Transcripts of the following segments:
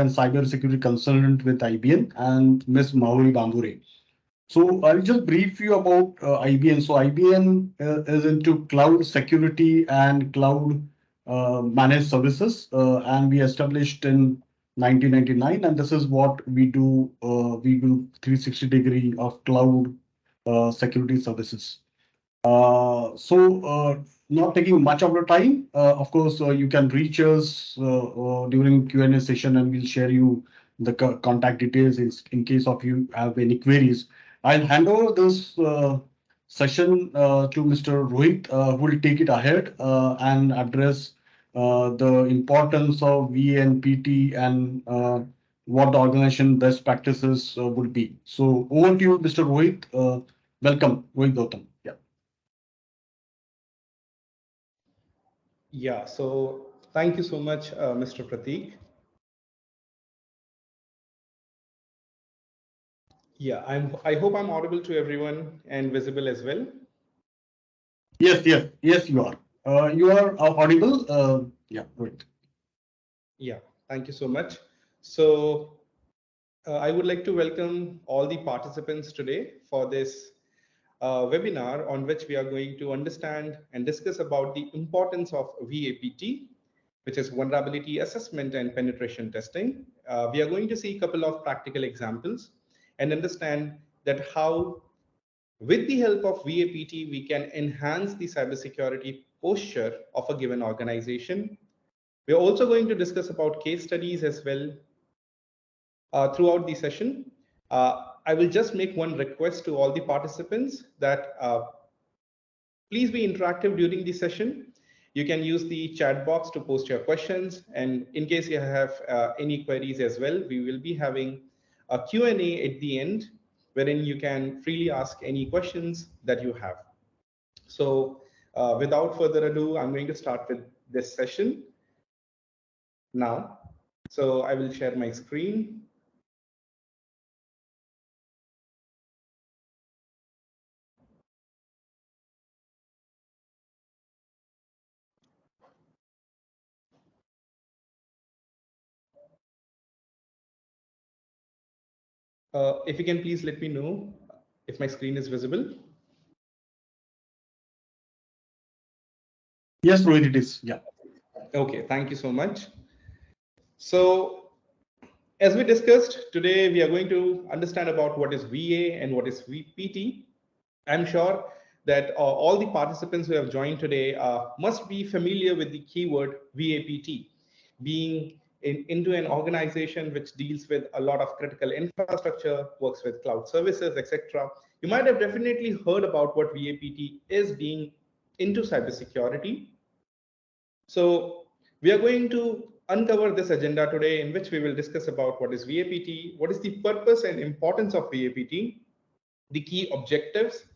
and cybersecurity consultant with IBN, and Ms. Mahuri Bambure. So I'll just brief you about IBN. So IBN is into cloud security and cloud managed services, and we established in 1999. And this is what we do. We do 360-degree of cloud security services. Not taking much of the time, of course, you can reach us during Q&A session, and we'll share you the contact details in case of you have any queries. I'll hand over this session to Mr. Rohit, who will take it ahead and address the importance of VNPT and what the organization best practices would be. So over to you, Mr. Rohit. Welcome, Rohit Gautam. Yeah. Yeah, so thank you so much, Mr. Prateek. Yeah, I hope I'm audible to everyone and visible as well. Yes, you are. You are audible. Yeah, great. Yeah, thank you so much. So I would like to welcome all the participants today for this webinar on which we are going to understand and discuss about the importance of VAPT, which is vulnerability assessment and penetration testing. We are going to see a couple of practical examples and understand that how, with the help of VAPT, we can enhance the cybersecurity posture of a given organization. We are also going to discuss about case studies as well throughout the session. I will just make one request to all the participants that please be interactive during the session. You can use the chat box to post your questions. And in case you have any queries as well, we will be having a Q&A at the end, wherein you can freely ask any questions that you have. So without further ado, I'm going to start with this session now. So I will share my screen. If you can please let me know if my screen is visible. Yes, Rohit, it is. Yeah. Okay, thank you so much. So as we discussed today, we are going to understand about what is VA and what is VPT. I'm sure that all the participants who have joined today must be familiar with the keyword VAPT, being into an organization which deals with a lot of critical infrastructure, works with cloud services, etc. You might have definitely heard about what VAPT is, being into cybersecurity. So we are going to uncover this agenda today, in which we will discuss about what is VAPT, what is the purpose and importance of VAPT, the key objectives.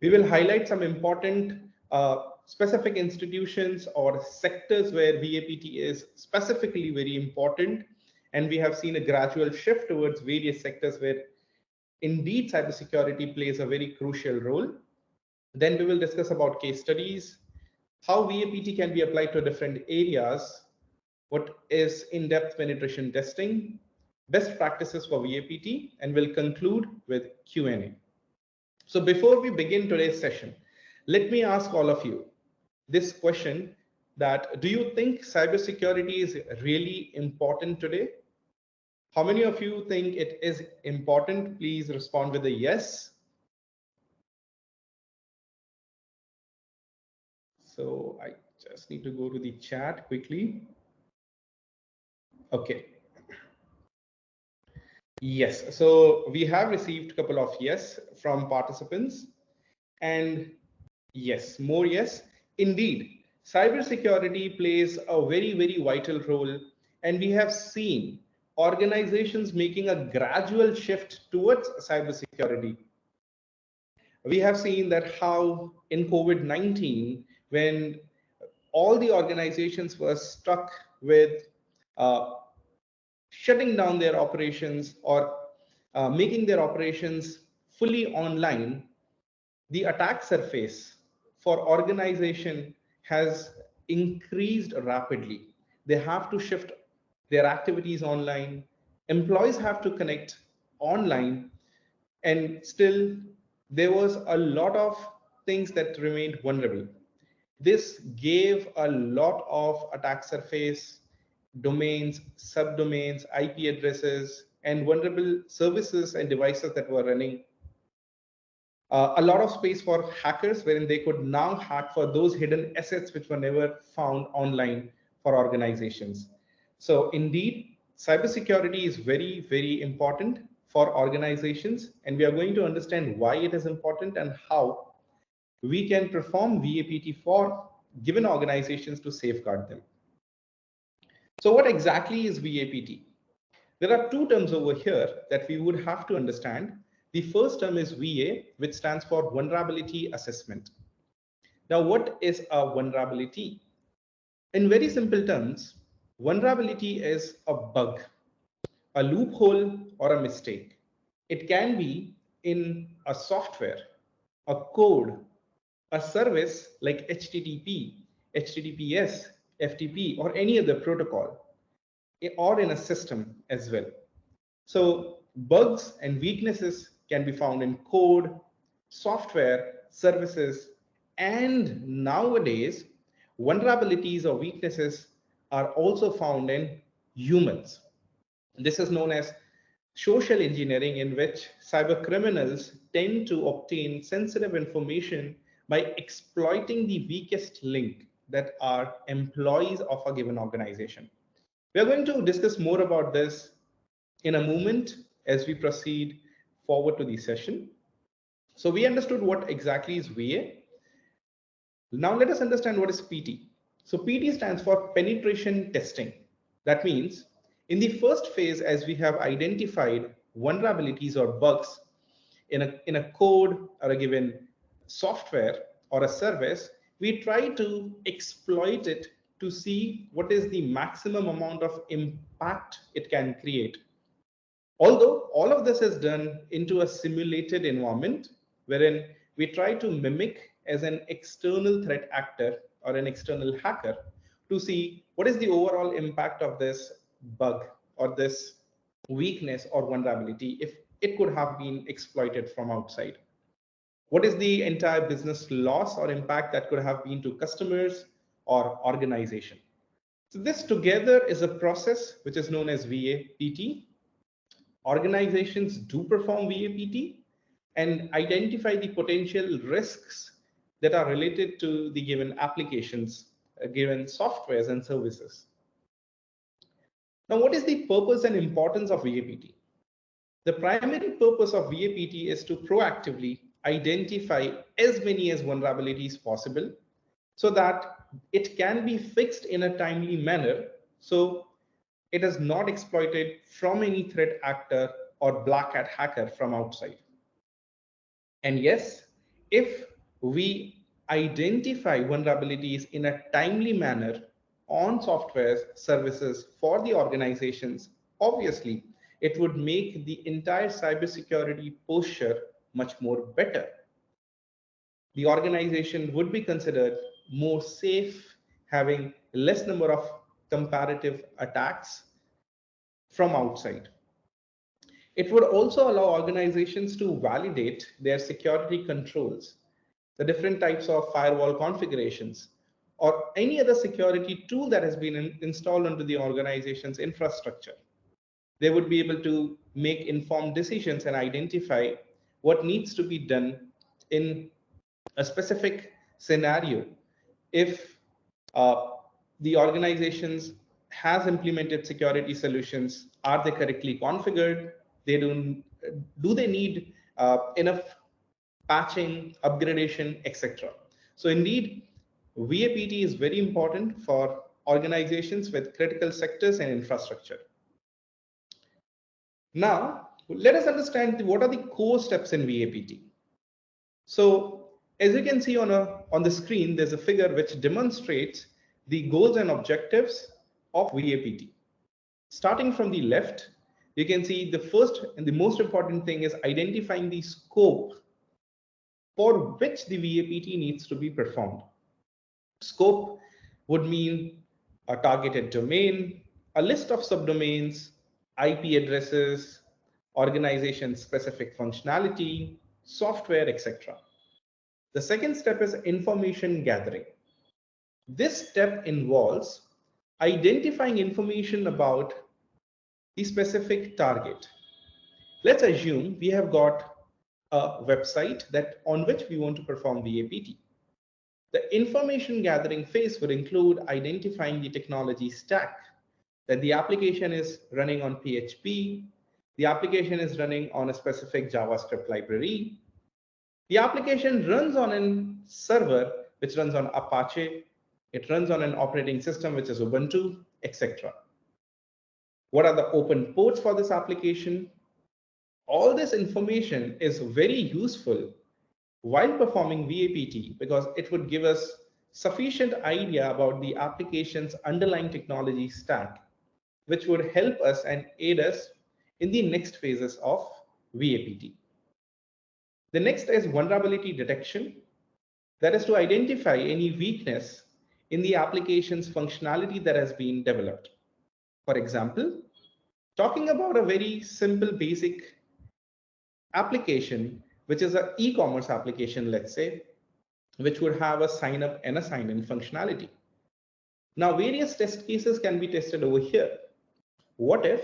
We will highlight some important specific institutions or sectors where VAPT is specifically very important. And we have seen a gradual shift towards various sectors where indeed cybersecurity plays a very crucial role. Then we will discuss about case studies, how VAPT can be applied to different areas, what is in-depth penetration testing, best practices for VAPT, and we'll conclude with Q&A. So before we begin today's session, let me ask all of you this question, that do you think cybersecurity is really important today? How many of you think it is important? Please respond with a yes. So I just need to go to the chat quickly. Okay. Yes, so we have received a couple of yes from participants, and yes, more yes. Indeed, cybersecurity plays a very, very vital role, and we have seen organizations making a gradual shift towards cybersecurity. We have seen that how in COVID-19, when all the organizations were stuck with shutting down their operations or making their operations fully online, the attack surface for organization has increased rapidly. They have to shift their activities online, employees have to connect online, and still there was a lot of things that remained vulnerable. This gave a lot of attack surface, domains, subdomains, IP addresses, and vulnerable services and devices that were running. A lot of space for hackers, wherein they could now hack for those hidden assets which were never found online for organizations. So indeed, cybersecurity is very, very important for organizations, and we are going to understand why it is important and how we can perform VAPT for given organizations to safeguard them. So what exactly is VAPT? There are two terms over here that we would have to understand. The first term is VA, which stands for Vulnerability Assessment. Now, what is a vulnerability? In very simple terms, vulnerability is a bug, a loophole, or a mistake. It can be in a software, a code, a service like HTTP, HTTPS, FTP, or any other protocol, or in a system as well. So bugs and weaknesses can be found in code, software, services, and nowadays vulnerabilities or weaknesses are also found in humans. This is known as social engineering, in which cyber criminals tend to obtain sensitive information by exploiting the weakest link that are employees of a given organization. We are going to discuss more about this in a moment as we proceed forward to the session. So we understood what exactly is VA. Now let us understand what is PT. So PT stands for penetration testing. That means in the first phase, as we have identified vulnerabilities or bugs in a code or a given software or a service, we try to exploit it to see what is the maximum amount of impact it can create. Although all of this is done into a simulated environment wherein we try to mimic as an external threat actor or an external hacker to see what is the overall impact of this bug or this weakness or vulnerability if it could have been exploited from outside. What is the entire business loss or impact that could have been to customers or organization? So this together is a process which is known as VAPT. Organizations do perform VAPT and identify the potential risks that are related to the given applications, given softwares and services. Now, what is the purpose and importance of VAPT? The primary purpose of VAPT is to proactively identify as many as vulnerabilities possible so that it can be fixed in a timely manner, so it is not exploited from any threat actor or black hat hacker from outside. And yes, if we identify vulnerabilities in a timely manner on softwares, services for the organizations, obviously it would make the entire cybersecurity posture much more better. The organization would be considered more safe, having less number of comparative attacks from outside. It would also allow organizations to validate their security controls, the different types of firewall configurations, or any other security tool that has been installed onto the organization's infrastructure. They would be able to make informed decisions and identify what needs to be done in a specific scenario. If the organizations has implemented security solutions, are they correctly configured? Do they need enough patching, upgradation, etc.? So indeed, VAPT is very important for organizations with critical sectors and infrastructure. Now, let us understand what are the core steps in VAPT. So as you can see on the screen, there's a figure which demonstrates the goals and objectives of VAPT. Starting from the left, you can see the first and the most important thing is identifying the scope for which the VAPT needs to be performed. Scope would mean a targeted domain, a list of subdomains, IP addresses, organization specific functionality, software, etc. The second step is information gathering. This step involves identifying information about the specific target. Let's assume we have got a website that on which we want to perform VAPT. The information gathering phase would include identifying the technology stack, that the application is running on PHP, the application is running on a specific JavaScript library, the application runs on a server which runs on Apache, it runs on an operating system which is Ubuntu, etc. What are the open ports for this application? All this information is very useful while performing VAPT because it would give us sufficient idea about the application's underlying technology stack, which would help us and aid us in the next phases of VAPT. The next is vulnerability detection. That is to identify any weakness in the application's functionality that has been developed. For example, talking about a very simple basic application, which is an e-commerce application, let's say, which would have a sign up and a sign in functionality. Now, various test cases can be tested over here. What if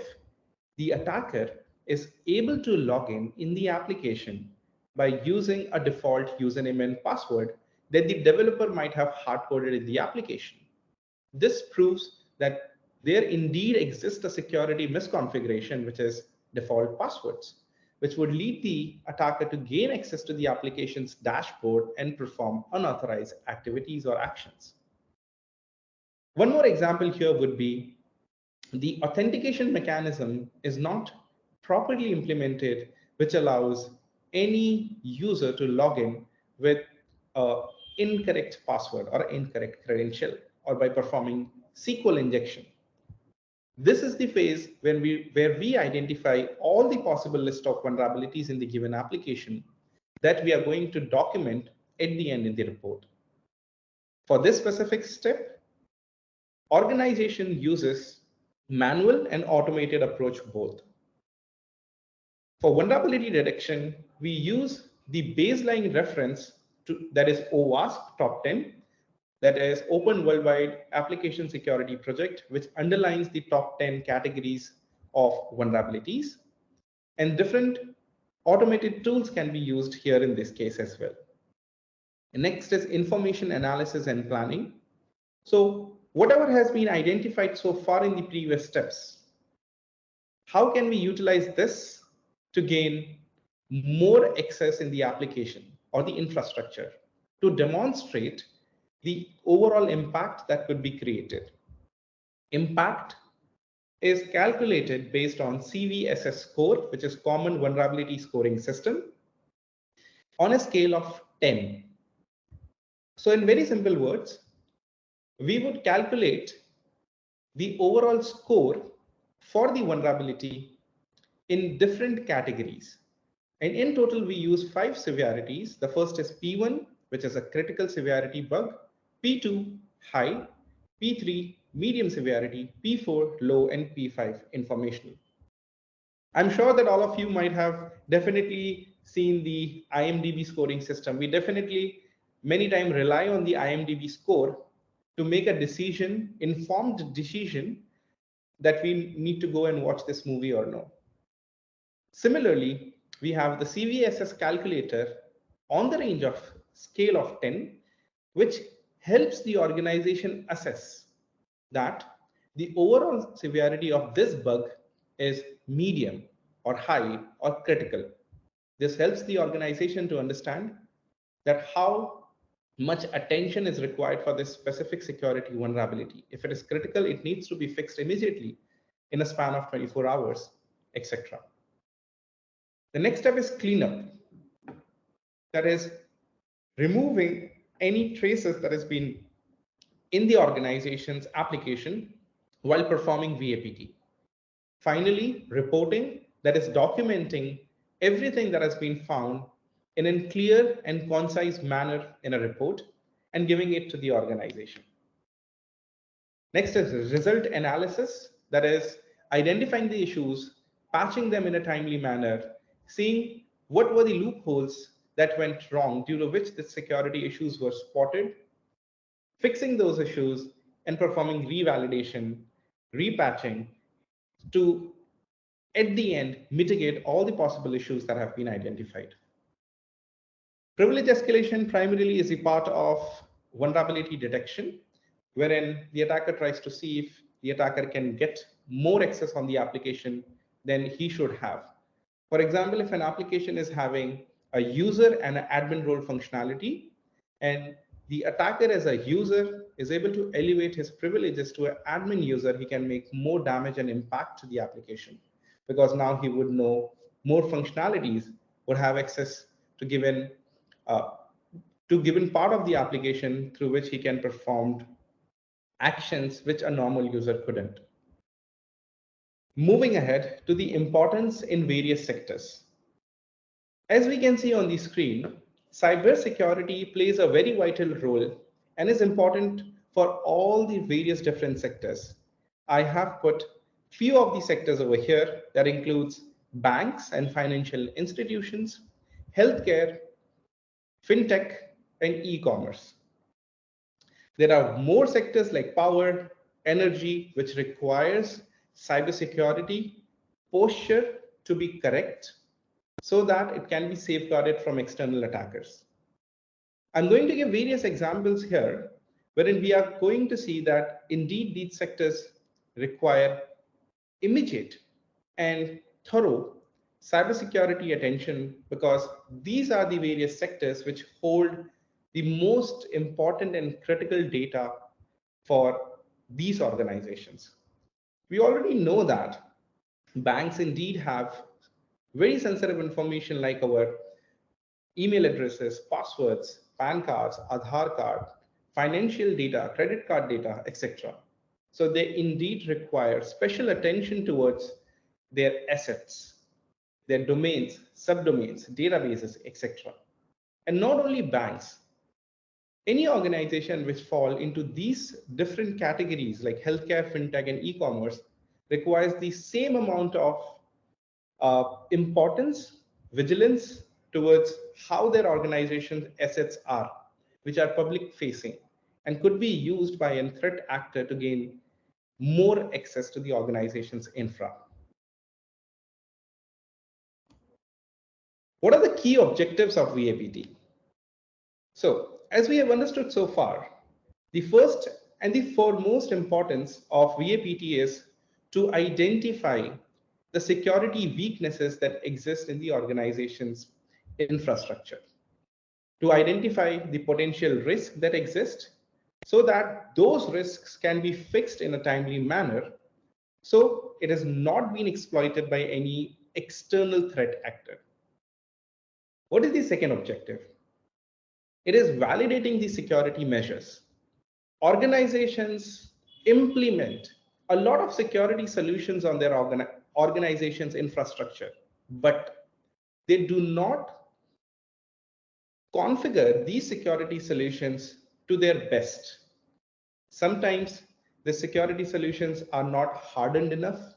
the attacker is able to log in the application by using a default username and password that the developer might have hard-coded in the application? This proves that there indeed exists a security misconfiguration, which is default passwords, which would lead the attacker to gain access to the application's dashboard and perform unauthorized activities or actions. One more example here would be the authentication mechanism is not properly implemented, which allows any user to log in with an incorrect password or incorrect credential or by performing SQL injection. This is the phase where we identify all the possible list of vulnerabilities in the given application that we are going to document at the end in the report. For this specific step, organization uses manual and automated approach both. For vulnerability detection, we use the baseline reference that is OWASP top 10, that is Open Worldwide Application Security Project, which underlines the top 10 categories of vulnerabilities. And different automated tools can be used here in this case as well. And next is information analysis and planning. So whatever has been identified so far in the previous steps, how can we utilize this to gain more access in the application or the infrastructure to demonstrate the overall impact that could be created? Impact is calculated based on CVSS score, which is Common Vulnerability Scoring System, on a scale of 10. So in very simple words, we would calculate the overall score for the vulnerability in different categories. And in total, we use 5 severities. The first is P1, which is a critical severity bug, P2, high, P3, medium severity, P4, low, and P5, informational. I'm sure that all of you might have definitely seen the IMDb scoring system. We definitely many times rely on the IMDb score to make a decision, informed decision, that we need to go and watch this movie or no. Similarly, we have the CVSS calculator on the range of scale of 10, which helps the organization assess that the overall severity of this bug is medium or high or critical. This helps the organization to understand that how much attention is required for this specific security vulnerability. If it is critical, it needs to be fixed immediately in a span of 24 hours, etc. The next step is cleanup. That is removing any traces that has been in the organization's application while performing VAPT. Finally, reporting, that is documenting everything that has been found in a clear and concise manner in a report and giving it to the organization. Next is result analysis. That is, identifying the issues, patching them in a timely manner, seeing what were the loopholes that went wrong due to which the security issues were spotted, fixing those issues, and performing revalidation, repatching to, at the end, mitigate all the possible issues that have been identified. Privilege escalation primarily is a part of vulnerability detection, wherein the attacker tries to see if the attacker can get more access on the application than he should have. For example, if an application is having a user and an admin role functionality, and the attacker as a user is able to elevate his privileges to an admin user, he can make more damage and impact to the application, because now he would know more functionalities, would have access to uh, given part of the application through which he can perform actions which a normal user couldn't. Moving ahead to the importance in various sectors. As we can see on the screen, cybersecurity plays a very vital role and is important for all the various different sectors. I have put few of the sectors over here that includes banks and financial institutions, healthcare, fintech, and e-commerce. There are more sectors like power, energy, which requires cybersecurity posture to be correct so that it can be safeguarded from external attackers. I'm going to give various examples here, wherein we are going to see that indeed these sectors require immediate and thorough cybersecurity attention, because these are the various sectors which hold the most important and critical data for these organizations. We already know that banks indeed have very sensitive information like our email addresses, passwords, PAN cards, Aadhaar card, financial data, credit card data, etc. So they indeed require special attention towards their assets, their domains, subdomains, databases, etc. And not only banks, any organization which fall into these different categories like healthcare, fintech, and e-commerce requires the same amount of importance, vigilance towards how their organization's assets are, which are public facing and could be used by a threat actor to gain more access to the organization's infra. What are the key objectives of VAPT? So, as we have understood so far, the first and the foremost importance of VAPT is to identify the security weaknesses that exist in the organization's infrastructure, to identify the potential risk that exist so that those risks can be fixed in a timely manner, so it has not been exploited by any external threat actor. What is the second objective? It is validating the security measures. Organizations implement a lot of security solutions on their organization's infrastructure, but they do not configure these security solutions to their best. Sometimes the security solutions are not hardened enough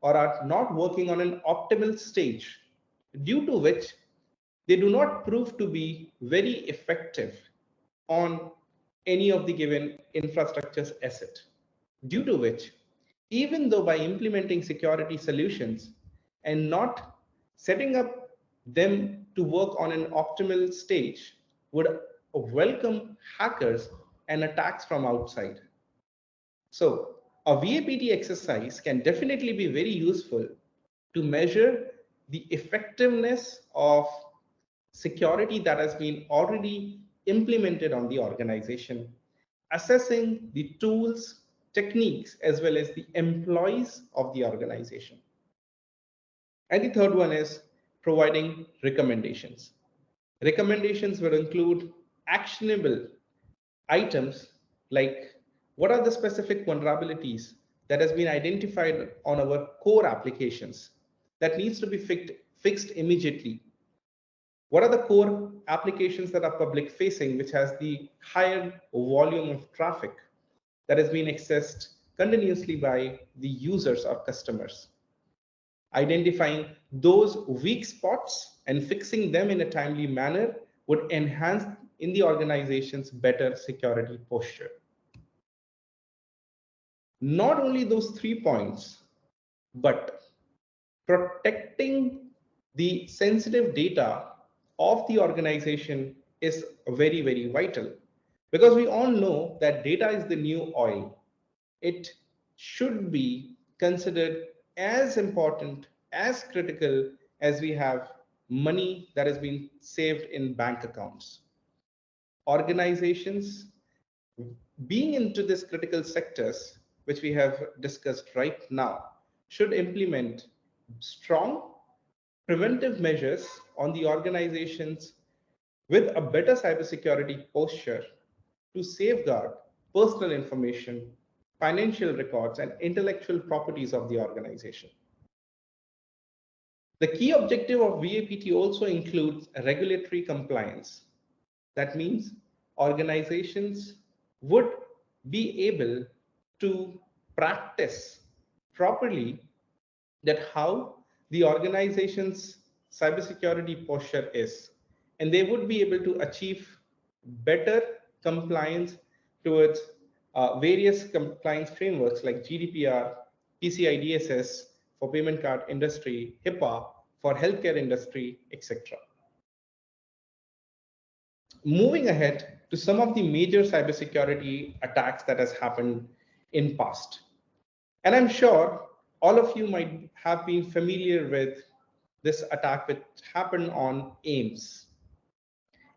or are not working on an optimal stage, due to which they do not prove to be very effective on any of the given infrastructure's asset, due to which, even though by implementing security solutions and not setting up them to work on an optimal stage, would welcome hackers and attacks from outside. So a VAPT exercise can definitely be very useful to measure the effectiveness of security that has been already implemented on the organization, assessing the tools, techniques, as well as the employees of the organization. And the third one is providing recommendations. Recommendations will include actionable items like what are the specific vulnerabilities that has been identified on our core applications that needs to be fixed immediately. What are the core applications that are public facing, which has the higher volume of traffic that has been accessed continuously by the users or customers. Identifying those weak spots and fixing them in a timely manner would enhance in the organization's better security posture. Not only those 3 points, but protecting the sensitive data of the organization is very, very vital, because we all know that data is the new oil. It should be considered as important, as critical as we have money that has been saved in bank accounts. Organizations being into this critical sectors, which we have discussed right now, should implement strong preventive measures on the organizations with a better cybersecurity posture to safeguard personal information, financial records, and intellectual properties of the organization. The key objective of VAPT also includes regulatory compliance. That means organizations would be able to practice properly that how the organization's cybersecurity posture is, and they would be able to achieve better compliance towards various compliance frameworks like GDPR, PCI DSS for payment card industry, HIPAA for healthcare industry, etc. Moving ahead to some of the major cybersecurity attacks that has happened in past. And I'm sure all of you might have been familiar with this attack which happened on AIMS.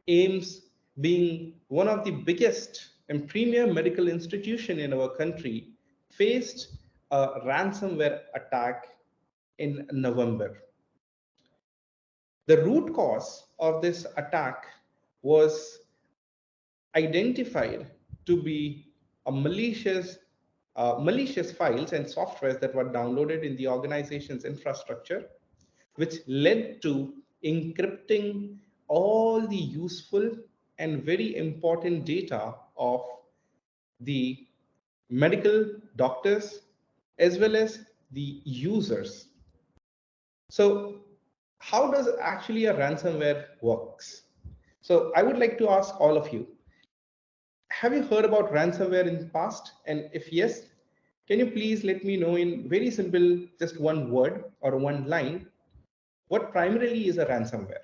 AIMS being one of the biggest and premier medical institution in our country faced a ransomware attack in November. The root cause of this attack was identified to be a malicious files and softwares that were downloaded in the organization's infrastructure, which led to encrypting all the useful and very important data of the medical doctors as well as the users. So how does actually a ransomware works? So I would like to ask all of you, have you heard about ransomware in the past? And if yes, can you please let me know in very simple, just one word or one line, what primarily is a ransomware?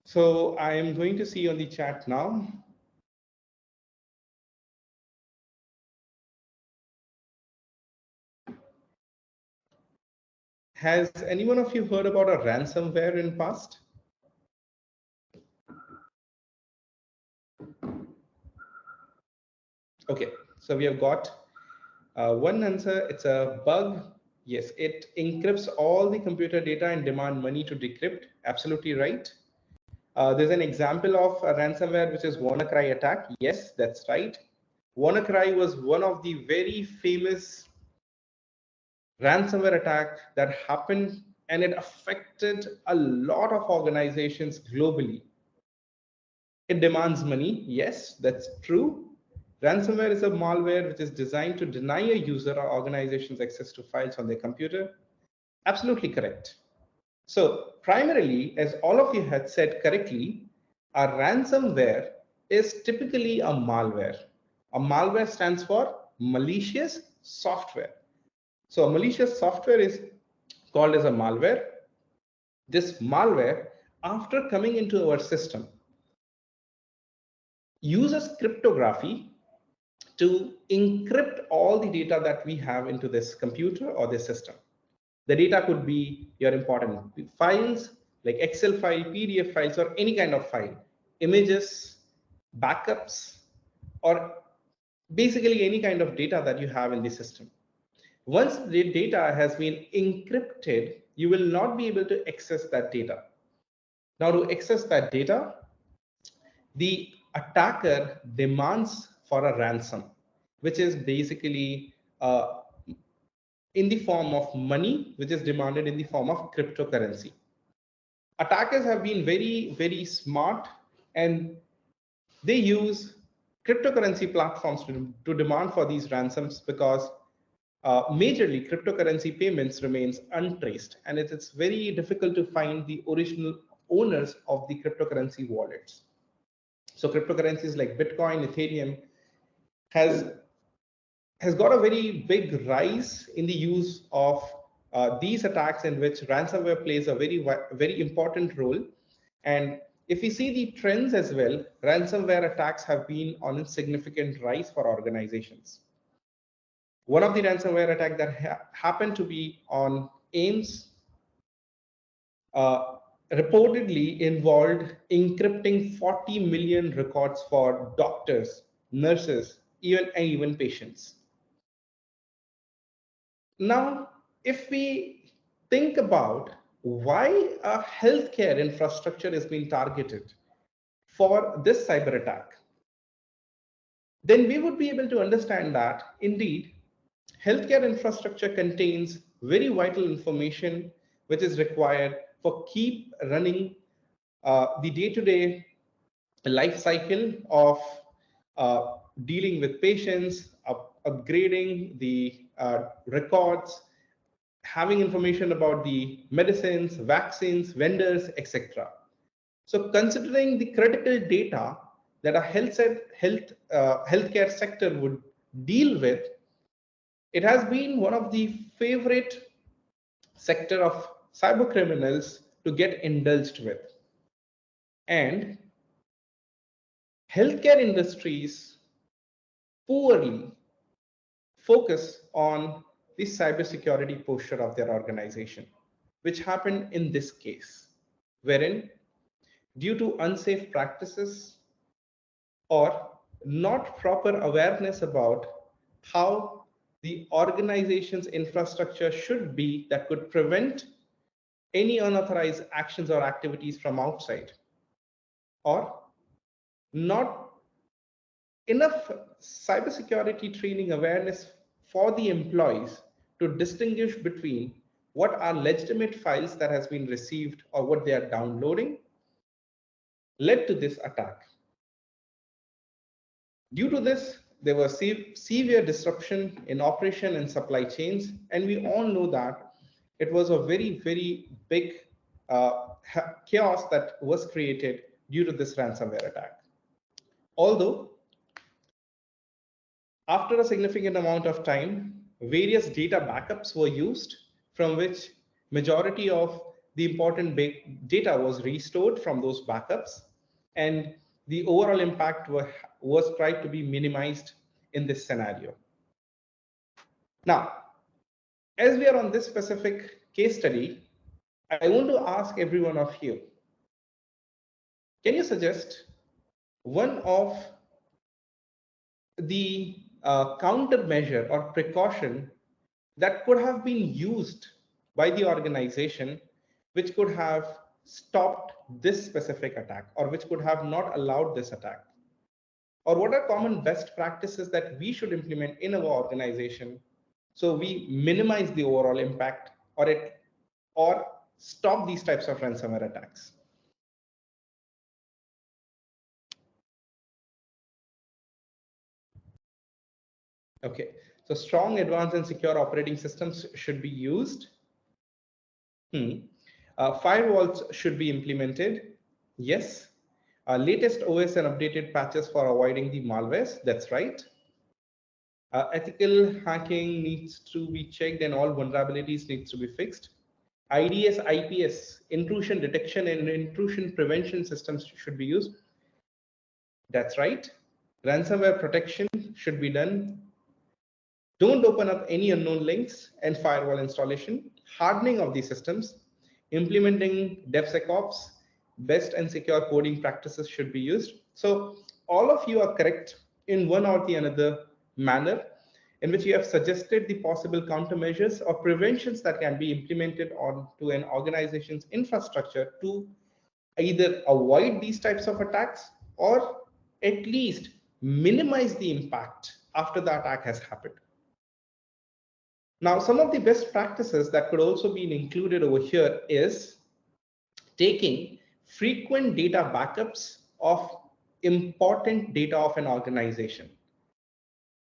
So I am going to see on the chat now. Has anyone of you heard about a ransomware in past? Okay, so we have got one answer. It's a bug. Yes, it encrypts all the computer data and demand money to decrypt. Absolutely right. There's an example of a ransomware, which is WannaCry attack. Yes, that's right. WannaCry was one of the very famous ransomware attack that happened, and it affected a lot of organizations globally. It demands money. Yes, that's true. Ransomware is a malware which is designed to deny a user or organization's access to files on their computer. Absolutely correct. So primarily, as all of you had said correctly, a ransomware is typically a malware. A malware stands for malicious software. So a malicious software is called as a malware. This malware, after coming into our system, uses cryptography to encrypt all the data that we have into this computer or this system. The data could be your important files like Excel file, PDF files, or any kind of file, images, backups, or basically any kind of data that you have in the system. Once the data has been encrypted, you will not be able to access that data. Now, to access that data, the attacker demands for a ransom, which is basically in the form of money, which is demanded in the form of cryptocurrency. Attackers have been very, very smart, and they use cryptocurrency platforms to demand for these ransoms because majorly cryptocurrency payments remains untraced, and it's very difficult to find the original owners of the cryptocurrency wallets. So cryptocurrencies like Bitcoin, Ethereum has got a very big rise in the use of these attacks, in which ransomware plays a very important role. And if we see the trends as well, ransomware attacks have been on a significant rise for organizations. One of the ransomware attack that happened to be on AIMS reportedly involved encrypting 40 million records for doctors, nurses, even patients. Now, if we think about why a healthcare infrastructure is being targeted for this cyber attack, then we would be able to understand that indeed healthcare infrastructure contains very vital information which is required for keep running the day-to-day life cycle of dealing with patients, upgrading the records, having information about the medicines, vaccines, vendors, etc. So considering the critical data that a healthcare sector would deal with, it has been one of the favorite sector of cyber criminals to get indulged with. And healthcare industries poorly focus on the cybersecurity posture of their organization, which happened in this case, wherein due to unsafe practices or not proper awareness about how the organization's infrastructure should be that could prevent any unauthorized actions or activities from outside, or not enough cybersecurity training awareness for the employees to distinguish between what are legitimate files that has been received or what they are downloading, led to this attack. Due to this, there was severe disruption in operation and supply chains, and we all know that it was a very big chaos that was created due to this ransomware attack. Although after a significant amount of time, various data backups were used, from which majority of the important data was restored from those backups, and the overall impact was tried to be minimized in this scenario. Now, as we are on this specific case study, I want to ask every one of you, can you suggest one of the countermeasure or precaution that could have been used by the organization, which could have stopped this specific attack, or which could have not allowed this attack? Or what are common best practices that we should implement in our organization so we minimize the overall impact or stop these types of ransomware attacks? Okay, so strong, advanced, and secure operating systems should be used. Firewalls should be implemented. Yes. Latest OS and updated patches for avoiding the malwares. That's right. Ethical hacking needs to be checked and all vulnerabilities needs to be fixed. IDS, IPS, intrusion detection and intrusion prevention systems should be used. That's right. Ransomware protection should be done. Don't open up any unknown links, and firewall installation, hardening of the systems, implementing DevSecOps, best and secure coding practices should be used. So all of you are correct in one or the another manner in which you have suggested the possible countermeasures or preventions that can be implemented onto an organization's infrastructure to either avoid these types of attacks or at least minimize the impact after the attack has happened. Now, some of the best practices that could also be included over here is taking frequent data backups of important data of an organization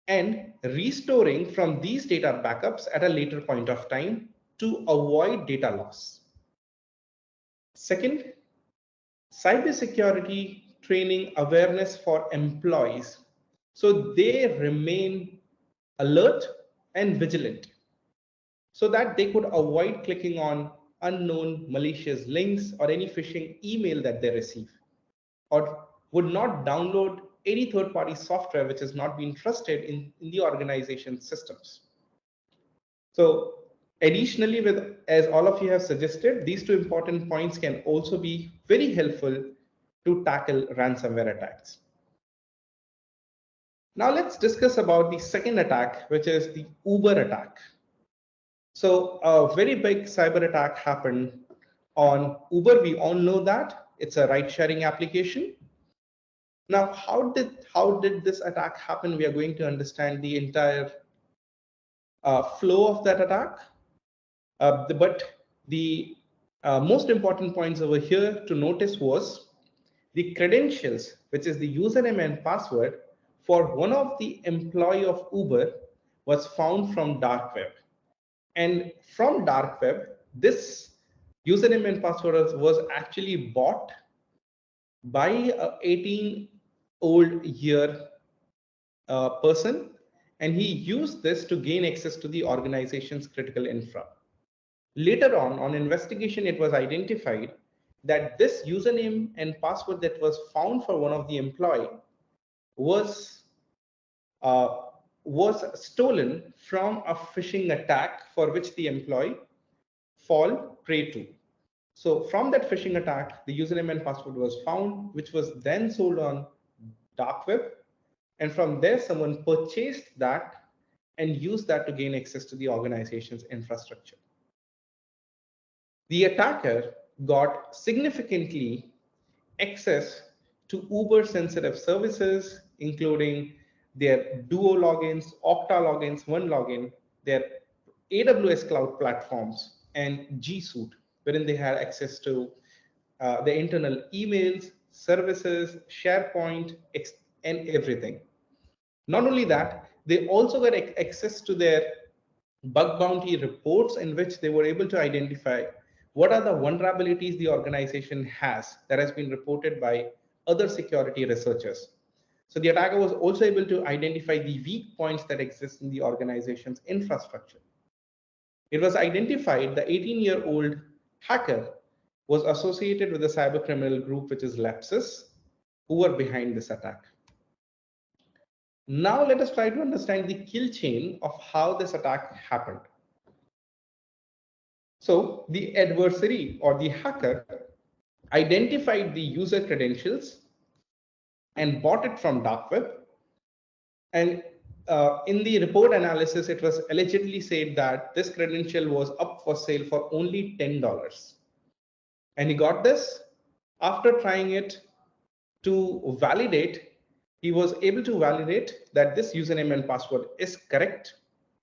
and restoring from these data backups at a later point of time to avoid data loss. Second, cybersecurity training awareness for employees so they remain alert and vigilant so that they could avoid clicking on unknown malicious links or any phishing email that they receive, or would not download any third-party software which has not been trusted in the organization systems. So additionally, as all of you have suggested, these two important points can also be very helpful to tackle ransomware attacks. Now let's discuss about the second attack, which is the Uber attack. So a very big cyber attack happened on Uber. We all know that it's a ride-sharing application. Now, how did this attack happen? We are going to understand the entire flow of that attack. But the most important points over here to notice was the credentials, which is the username and password for one of the employee of Uber was found from dark web. And from dark web, this username and password was actually bought by a 18-year-old person, and he used this to gain access to the organization's critical infra. Later on investigation, it was identified that this username and password that was found for one of the employee was stolen from a phishing attack for which the employee fall prey to. So from that phishing attack, the username and password was found, which was then sold on dark web. And from there, someone purchased that and used that to gain access to the organization's infrastructure. The attacker got significantly access to Uber sensitive services, including their Duo logins, Okta logins, OneLogin, their AWS cloud platforms, and G Suite, wherein they had access to the internal emails, services, SharePoint, and everything. Not only that, they also got access to their bug bounty reports in which they were able to identify what are the vulnerabilities the organization has that has been reported by other security researchers. So the attacker was also able to identify the weak points that exist in the organization's infrastructure. It was identified the 18-year-old hacker was associated with a cyber criminal group, which is Lepsis, who were behind this attack. Now let us try to understand the kill chain of how this attack happened. So the adversary or the hacker identified the user credentials and bought it from dark web. And in the report analysis, it was allegedly said that this credential was up for sale for only $10. And he got this after trying it to validate. He was able to validate that this username and password is correct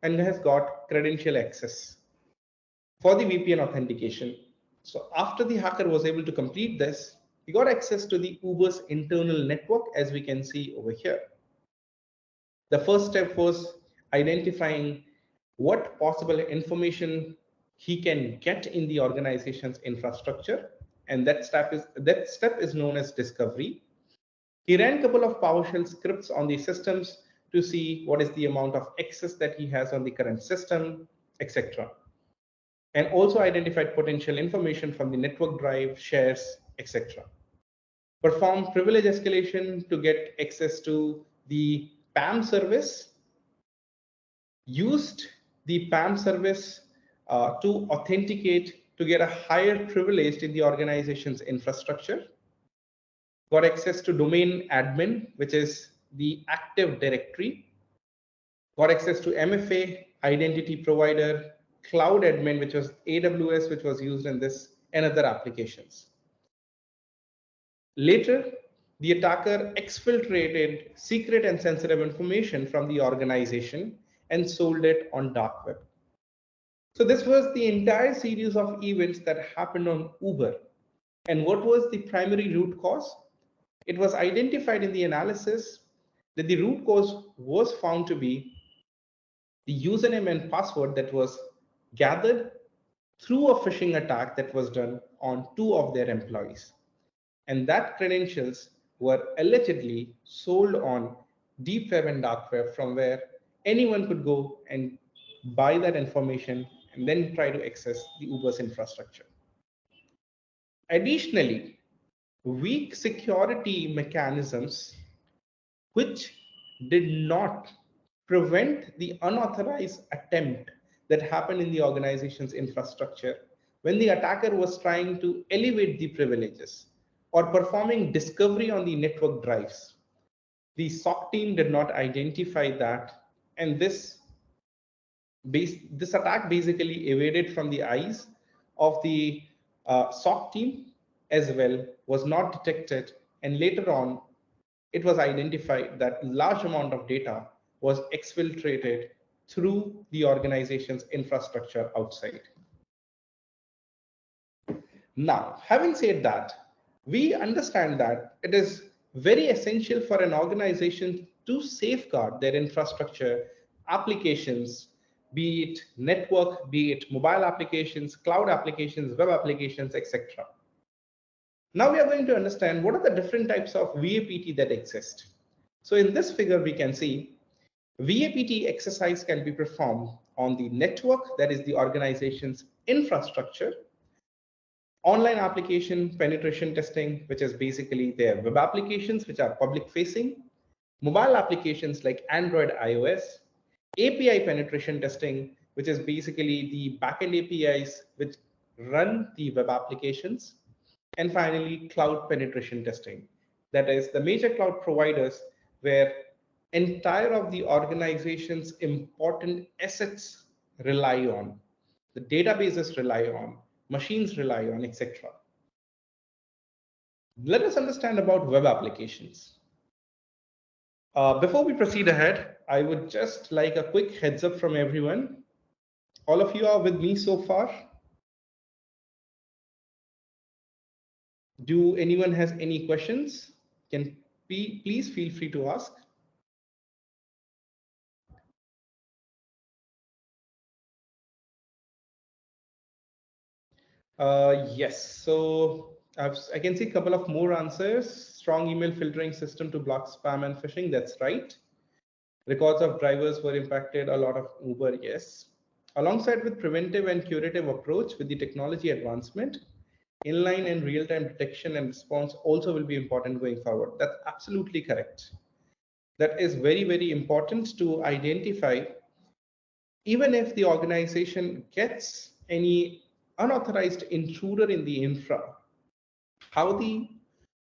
and has got credential access for the VPN authentication. So after the hacker was able to complete this, he got access to the Uber's internal network, as we can see over here. The first step was identifying what possible information he can get in the organization's infrastructure, and that step is known as discovery. He ran a couple of PowerShell scripts on the systems to see what is the amount of access that he has on the current system, etc. And also identified potential information from the network drive, shares, etc. Performed privilege escalation to get access to the PAM service, used the PAM service to authenticate to get a higher privilege in the organization's infrastructure, got access to domain admin, which is the Active Directory, got access to MFA, identity provider, cloud admin, which was AWS, which was used in this and other applications. Later, the attacker exfiltrated secret and sensitive information from the organization and sold it on dark web. So this was the entire series of events that happened on Uber. And what was the primary root cause? it was identified in the analysis that the root cause was found to be the username and password that was gathered through a phishing attack that was done on 2 of their employees. And that credentials were allegedly sold on deep web and dark web, from where anyone could go and buy that information and then try to access the Uber's infrastructure. Additionally, weak security mechanisms which did not prevent the unauthorized attempt that happened in the organization's infrastructure when the attacker was trying to elevate the privileges or performing discovery on the network drives. The SOC team did not identify that, and this attack basically evaded from the eyes of the SOC team as well, was not detected, and later on it was identified that large amount of data was exfiltrated through the organization's infrastructure outside. Now, having said that, we understand that it is very essential for an organization to safeguard their infrastructure, applications, be it network, be it mobile applications, cloud applications, web applications, etc. Now we are going to understand what are the different types of VAPT that exist. So in this figure, we can see VAPT exercise can be performed on the network, that is the organization's infrastructure, online application penetration testing, which is basically their web applications, which are public facing, mobile applications like Android, iOS, API penetration testing, which is basically the backend APIs which run the web applications, and finally, cloud penetration testing. That is the major cloud providers where entire of the organization's important assets rely on, the databases rely on, machines rely on, etc. Let us understand about web applications. Before we proceed ahead, I would just like a quick heads up from everyone. All of you are with me so far? Do anyone has any questions? Can please feel free to ask. Yes, so I can see a couple of more answers. Strong email filtering system to block spam and phishing. That's right. Records of drivers were impacted. A lot of Uber, yes. Alongside with preventive and curative approach with the technology advancement, inline and real-time detection and response also will be important going forward. That's absolutely correct. That is very, very important to identify, even if the organization gets any unauthorized intruder in the infra, how the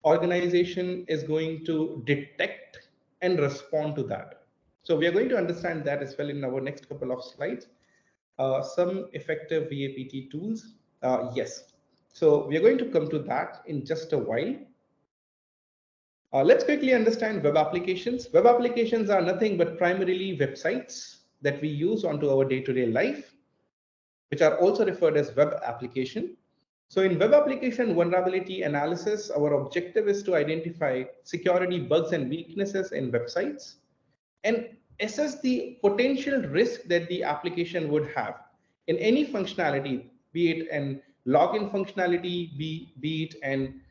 organization is going to detect and respond to that. So we are going to understand that as well in our next couple of slides. Some effective VAPT tools. Yes. So we are going to come to that in just a while. Let's quickly understand web applications. Web applications are nothing but primarily websites that we use onto our day-to-day life, which are also referred as web application. So in web application vulnerability analysis, our objective is to identify security bugs and weaknesses in websites and assess the potential risk that the application would have in any functionality, be it an login functionality, be it an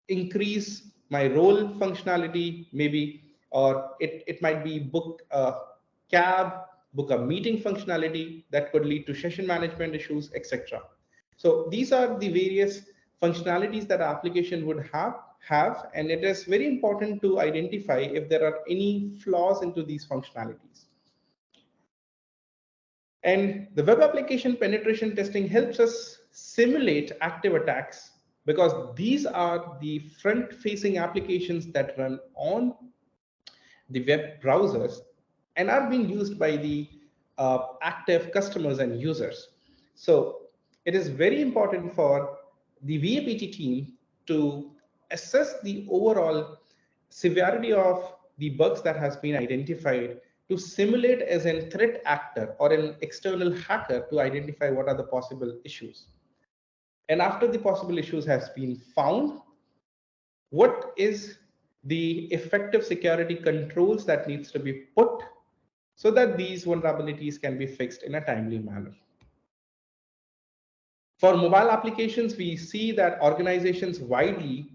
increase my role functionality, maybe, or it might be book a cab, book a meeting functionality that could lead to session management issues, etc. So these are the various functionalities that application would have, and it is very important to identify if there are any flaws into these functionalities. And the web application penetration testing helps us simulate active attacks, because these are the front-facing applications that run on the web browsers and are being used by the active customers and users. So it is very important for the VAPT team to assess the overall severity of the bugs that has been identified, to simulate as a threat actor or an external hacker to identify what are the possible issues. And after the possible issues has been found, what is the effective security controls that needs to be put so that these vulnerabilities can be fixed in a timely manner. For mobile applications, we see that organizations widely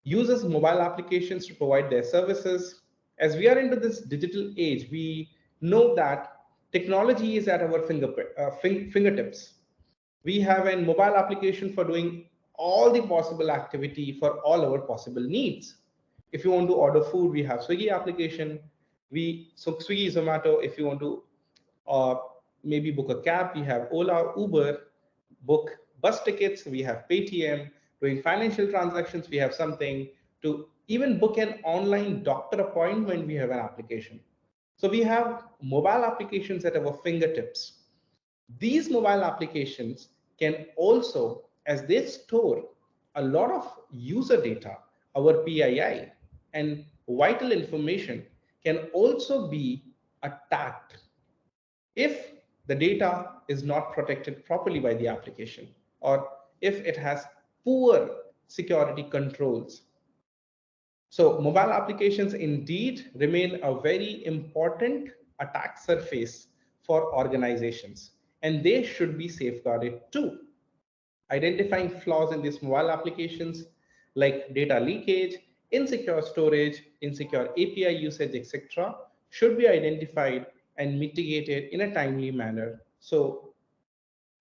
uses mobile applications to provide their services. As we are into this digital age, we know that technology is at our fingertips. We have a mobile application for doing all the possible activity for all our possible needs. If you want to order food, we have Swiggy application. So Swiggy, Zomato. If you want to uh, maybe book a cab, we have Ola, Uber. Book bus tickets, we have Paytm. Doing financial transactions, we have something. To even book an online doctor appointment, we have an application. So we have mobile applications at our fingertips. These mobile applications can also, as they store a lot of user data, our PII and vital information, can also be attacked if the data is not protected properly by the application, or if it has poor security controls. So mobile applications indeed remain a very important attack surface for organizations, and they should be safeguarded too. Identifying flaws in these mobile applications like data leakage, insecure storage, insecure API usage, etc., should be identified and mitigated in a timely manner. So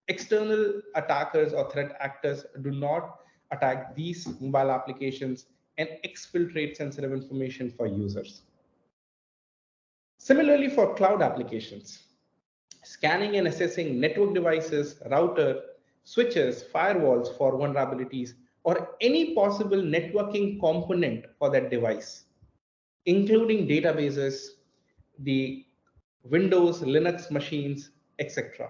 external attackers or threat actors do not attack these mobile applications and exfiltrate sensitive information for users. Similarly, for cloud applications, scanning and assessing network devices, router, switches, firewalls for vulnerabilities, or any possible networking component for that device, including databases, the Windows, Linux machines, etc.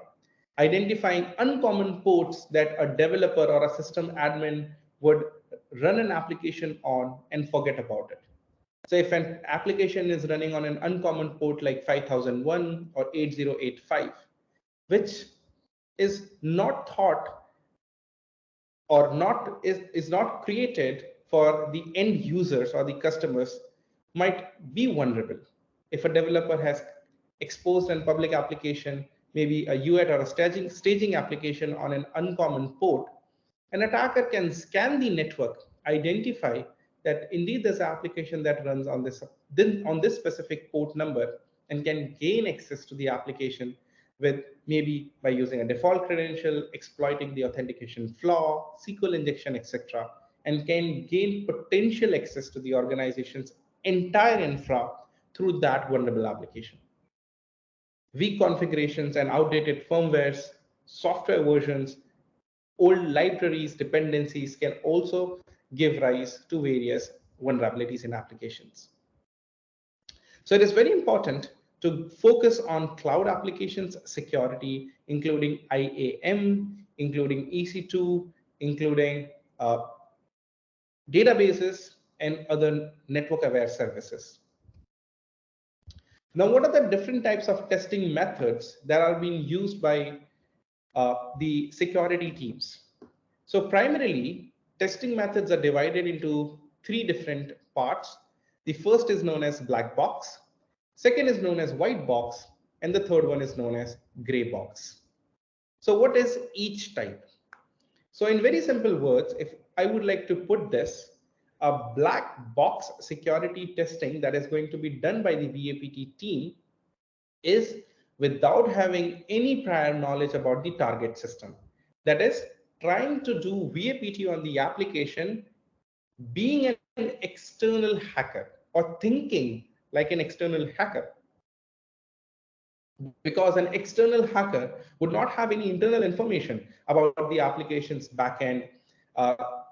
Identifying uncommon ports that a developer or a system admin would run an application on and forget about it. So if an application is running on an uncommon port like 5001 or 8085, which is not thought or is not created for the end users or the customers, might be vulnerable. If a developer has exposed a public application, maybe a UAT or a staging application on an uncommon port, an attacker can scan the network, identify that indeed there's an application that runs on this specific port number, and can gain access to the application with maybe by using a default credential, exploiting the authentication flaw, SQL injection, etc., and can gain potential access to the organization's entire infra through that vulnerable application. Weak configurations and outdated firmwares, software versions, old libraries, dependencies can also give rise to various vulnerabilities in applications. So it is very important to focus on cloud applications security, including IAM, including EC2, including databases and other network aware services. Now, what are the different types of testing methods that are being used by the security teams? So primarily, testing methods are divided into three different parts. The first is known as black box, second is known as white box, and the third one is known as gray box. So what is each type? So in very simple words, if I would like to put this, a black box security testing that is going to be done by the VAPT team is without having any prior knowledge about the target system. That is, trying to do VAPT on the application, being an external hacker or thinking like an external hacker. Because an external hacker would not have any internal information about the application's backend,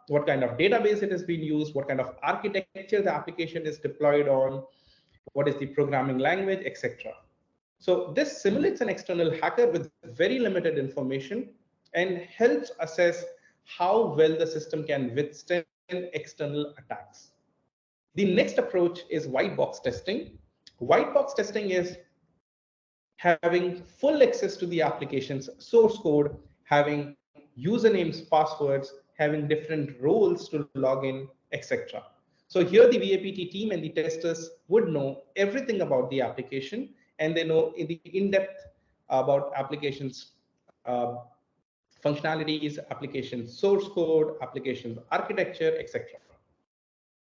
what kind of database it has been used, what kind of architecture the application is deployed on, what is the programming language, etc. So this simulates an external hacker with very limited information and helps assess how well the system can withstand external attacks. The next approach is white box testing. White box testing is having full access to the application's source code, having usernames, passwords, having different roles to log in, etc. So here the VAPT team and the testers would know everything about the application, and they know in-depth about applications functionalities, application source code, application architecture, etc.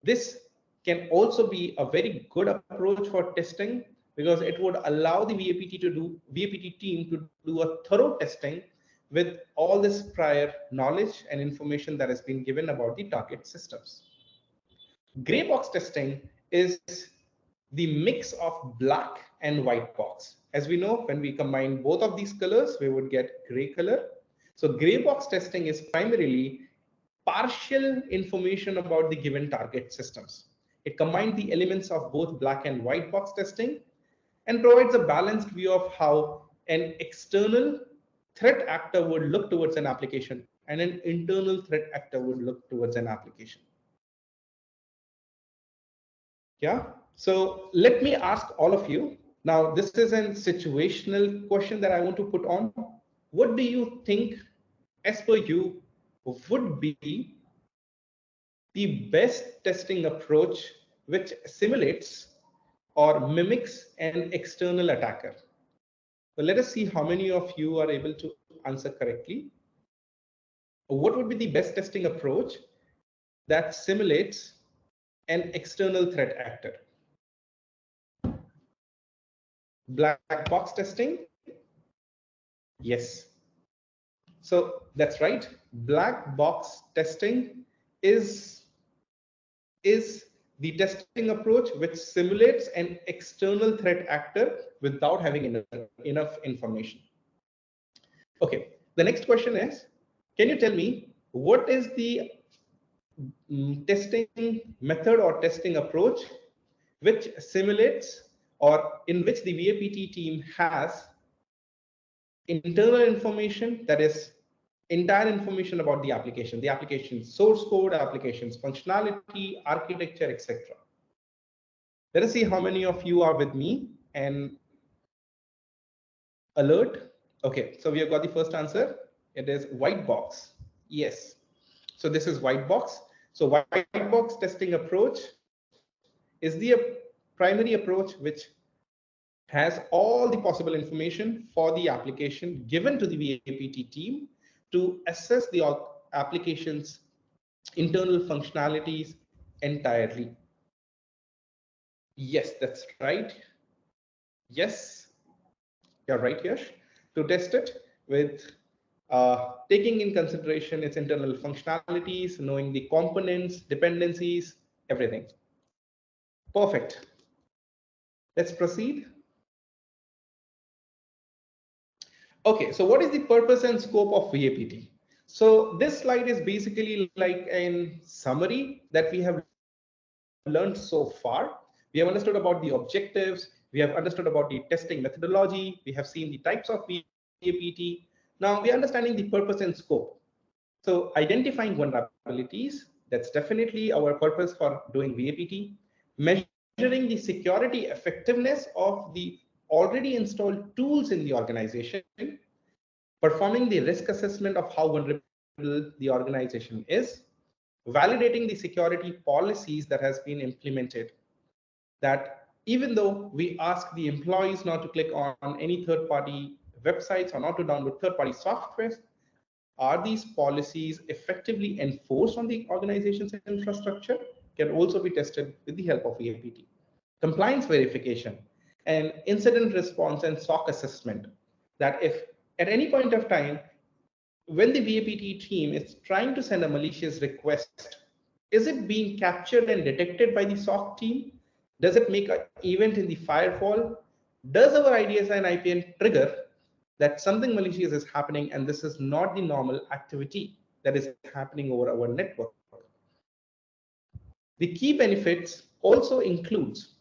This can also be a very good approach for testing because it would allow the VAPT team to do a thorough testing with all this prior knowledge and information that has been given about the target systems. Gray box testing is the mix of black and white box. As we know, when we combine both of these colors, we would get gray color. So gray box testing is primarily partial information about the given target systems. It combines the elements of both black and white box testing and provides a balanced view of how an external threat actor would look towards an application and an internal threat actor would look towards an application. Yeah. So let me ask all of you. Now, this is a situational question that I want to put on. What do you think, as per you, would be the best testing approach which simulates or mimics an external attacker? So let us see how many of you are able to answer correctly. What would be the best testing approach that simulates an external threat actor? Black box testing? Yes. So that's right. Black box testing is the testing approach which simulates an external threat actor without having enough information. Okay, the next question is, can you tell me what is the testing method or testing approach which simulates or in which the VAPT team has internal information, that is entire information about the application source code, application's functionality, architecture, etc. Let us see how many of you are with me and alert. Okay, so we have got the first answer. It is white box. Yes. So this is white box. So white box testing approach is the primary approach which has all the possible information for the application given to the VAPT team to assess the application's internal functionalities entirely. Yes, that's right. Yes, you're right, Yash. To test it with taking in consideration its internal functionalities, knowing the components, dependencies, everything. Perfect. Let's proceed. Okay, so what is the purpose and scope of VAPT? So this slide is basically like a summary that we have learned so far. We have understood about the objectives, we have understood about the testing methodology, we have seen the types of VAPT. Now we are understanding the purpose and scope. So identifying vulnerabilities, that's definitely our purpose for doing VAPT. Measuring the security effectiveness of the already installed tools in the organization. Performing the risk assessment of how vulnerable the organization is. Validating the security policies that has been implemented. That even though we ask the employees not to click on any third-party websites or not to download third-party software, are these policies effectively enforced on the organization's infrastructure? Can also be tested with the help of VAPT. Compliance verification and incident response and SOC assessment. That if at any point of time, when the VAPT team is trying to send a malicious request, is it being captured and detected by the SOC team? Does it make an event in the firewall? Does our IDS and IPN trigger that something malicious is happening and this is not the normal activity that is happening over our network? The key benefits also includes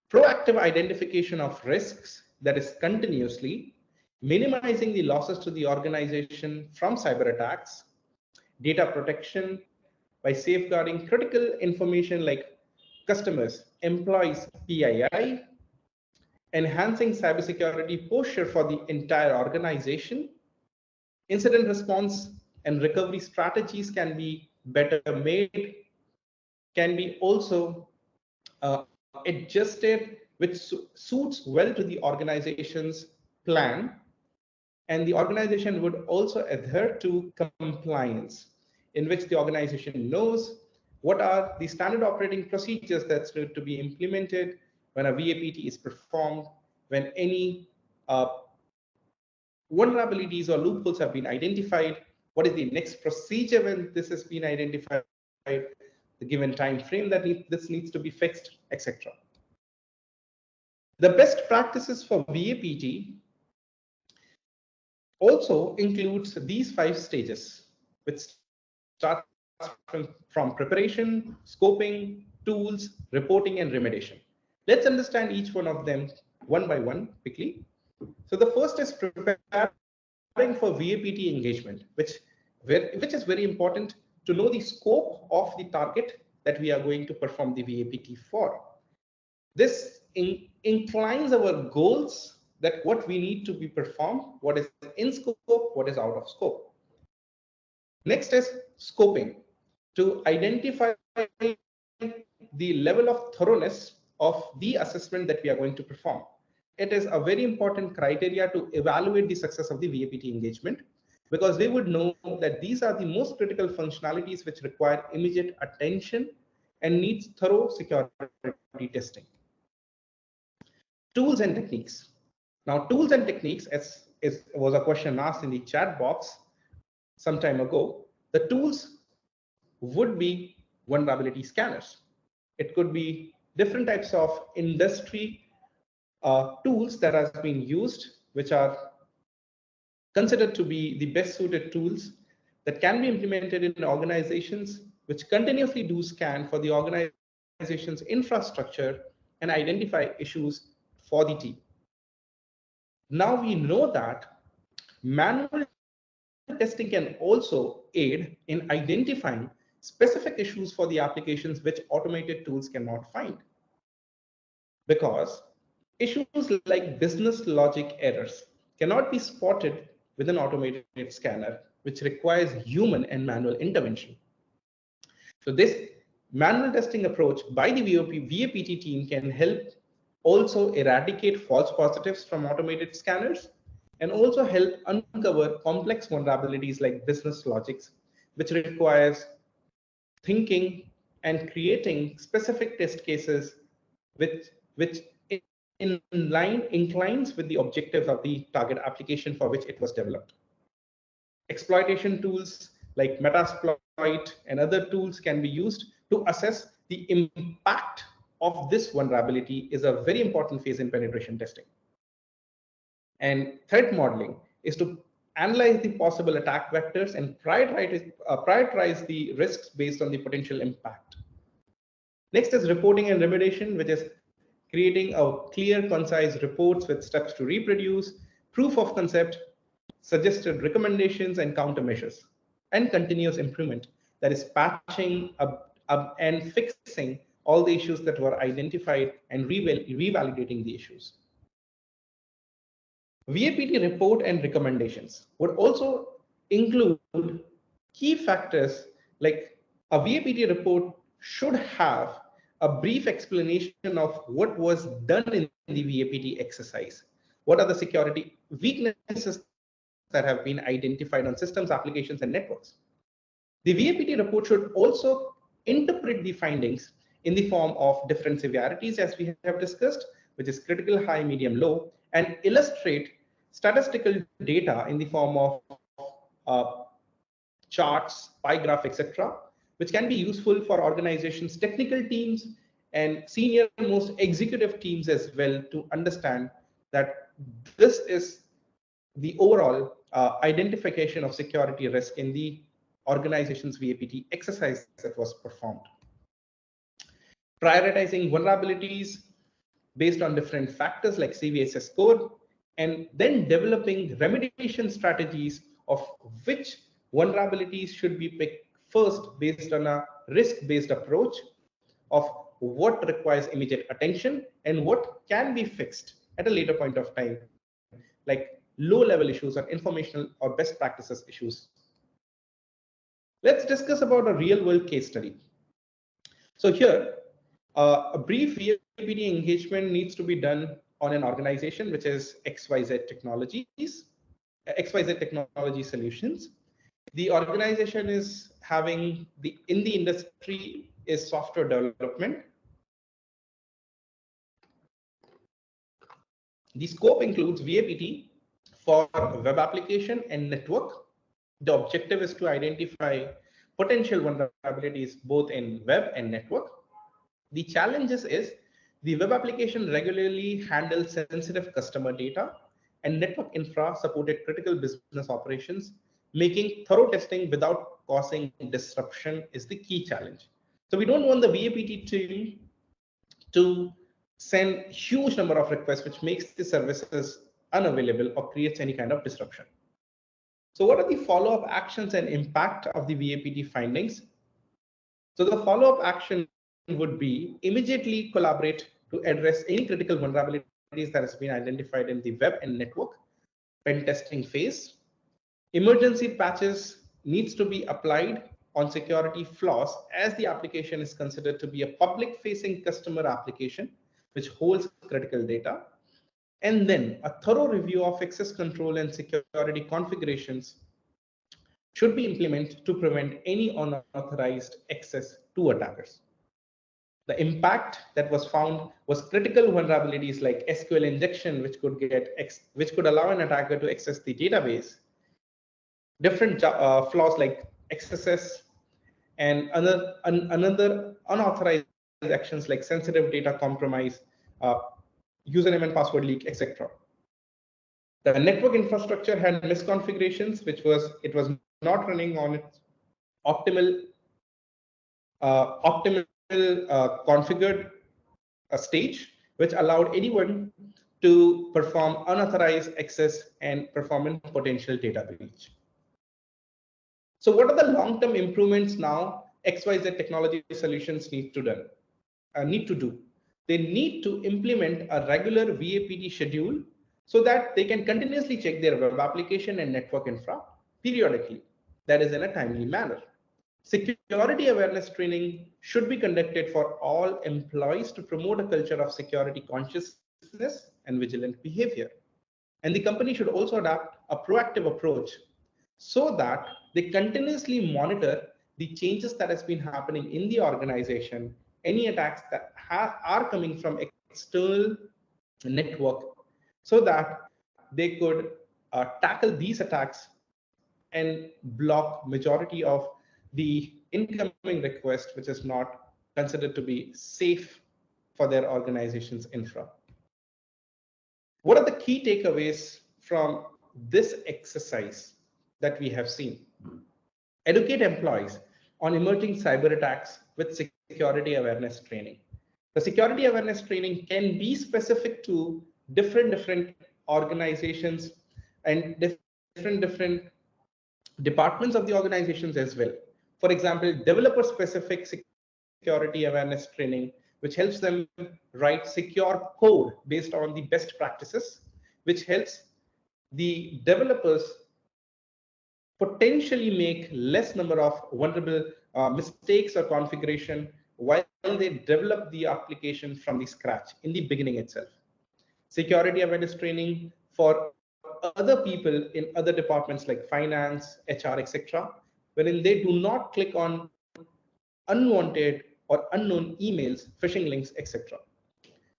proactive identification of risks, that is continuously, minimizing the losses to the organization from cyber attacks, data protection by safeguarding critical information like customers, employees, PII, enhancing cybersecurity posture for the entire organization. Incident response and recovery strategies can be better made. can be also adjusted, which suits well to the organization's plan, and the organization would also adhere to compliance, in which the organization knows what are the standard operating procedures that's need to be implemented when a VAPT is performed, when any vulnerabilities or loopholes have been identified, what is the next procedure when this has been identified, the given time frame that this needs to be fixed, etc. The best practices for VAPT also includes these 5 stages, which starts from preparation, scoping, tools, reporting, and remediation. Let's understand each one of them one by one quickly. So the first is preparing for VAPT engagement, which is very important to know the scope of the target that we are going to perform the VAPT for. This inclines our goals, that what we need to be performed, what is in scope, what is out of scope. Next is scoping, to identify the level of thoroughness of the assessment that we are going to perform. It is a very important criteria to evaluate the success of the VAPT engagement, because they would know that these are the most critical functionalities which require immediate attention and needs thorough security testing. Tools and techniques. Now, tools and techniques, as was a question asked in the chat box some time ago, the tools would be vulnerability scanners. It could be different types of industry tools that have been used, which are considered to be the best suited tools that can be implemented in organizations which continuously do scan for the organization's infrastructure and identify issues for the team. Now we know that manual testing can also aid in identifying specific issues for the applications which automated tools cannot find. Because issues like business logic errors cannot be spotted with an automated scanner, which requires human and manual intervention. So this manual testing approach by the VAPT team can help also eradicate false positives from automated scanners, and also help uncover complex vulnerabilities like business logics, which requires thinking and creating specific test cases which inclines with the objectives of the target application for which it was developed. Exploitation tools like Metasploit and other tools can be used to assess the impact of this vulnerability, is a very important phase in penetration testing. And threat modeling is to analyze the possible attack vectors and prioritize the risks based on the potential impact. Next is reporting and remediation, which is creating a clear, concise reports with steps to reproduce, proof of concept, suggested recommendations, and countermeasures, and continuous improvement, that is patching up and fixing all the issues that were identified and revalidating the issues. VAPT report and recommendations would also include key factors, like a VAPT report should have a brief explanation of what was done in the VAPT exercise. What are the security weaknesses that have been identified on systems, applications, and networks? The VAPT report should also interpret the findings in the form of different severities, as we have discussed, which is critical, high, medium, low, and illustrate statistical data in the form of charts, pie graph, etc., which can be useful for organizations, technical teams, and senior most executive teams as well, to understand that this is the overall identification of security risk in the organization's VAPT exercise that was performed. Prioritizing vulnerabilities based on different factors like CVSS score, and then developing remediation strategies of which vulnerabilities should be picked first based on a risk-based approach of what requires immediate attention and what can be fixed at a later point of time, like low-level issues or informational or best practices issues. Let's discuss about a real-world case study. So here, a brief VAPT engagement needs to be done on an organization which is XYZ Technologies, XYZ Technology Solutions. The organization is having in the industry is software development. The scope includes VAPT for web application and network. The objective is to identify potential vulnerabilities both in web and network. The challenges is the web application regularly handles sensitive customer data, and network infra supported critical business operations. Making thorough testing without causing disruption is the key challenge. So we don't want the VAPT team to send huge number of requests, which makes the services unavailable or creates any kind of disruption. So what are the follow-up actions and impact of the VAPT findings? So the follow-up action would be immediately collaborate to address any critical vulnerabilities that has been identified in the web and network pen testing phase. Emergency patches needs to be applied on security flaws as the application is considered to be a public-facing customer application which holds critical data. And then a thorough review of access control and security configurations should be implemented to prevent any unauthorized access to attackers. The impact that was found was critical vulnerabilities like SQL injection, which could allow an attacker to access the database. Different flaws like XSS and another unauthorized actions like sensitive data compromise, username and password leak, etc. The network infrastructure had misconfigurations, it was not running on its optimal configured stage, which allowed anyone to perform unauthorized access and perform a potential data breach. So what are the long-term improvements now XYZ Technology Solutions need to do? They need to implement a regular VAPT schedule so that they can continuously check their web application and network infra periodically, that is in a timely manner. Security awareness training should be conducted for all employees to promote a culture of security consciousness and vigilant behavior. And the company should also adopt a proactive approach so that they continuously monitor the changes that has been happening in the organization, any attacks that are coming from external network, so that they could tackle these attacks and block majority of the incoming request, which is not considered to be safe for their organization's infra. What are the key takeaways from this exercise that we have seen? Educate employees on emerging cyber attacks with security awareness training. The security awareness training can be specific to different organizations and different departments of the organizations as well. For example, developer specific security awareness training, which helps them write secure code based on the best practices, which helps the developers potentially make less number of vulnerable mistakes or configuration while they develop the application from the scratch in the beginning itself. Security awareness training for other people in other departments like finance, HR, etc., wherein they do not click on unwanted or unknown emails, phishing links, etc.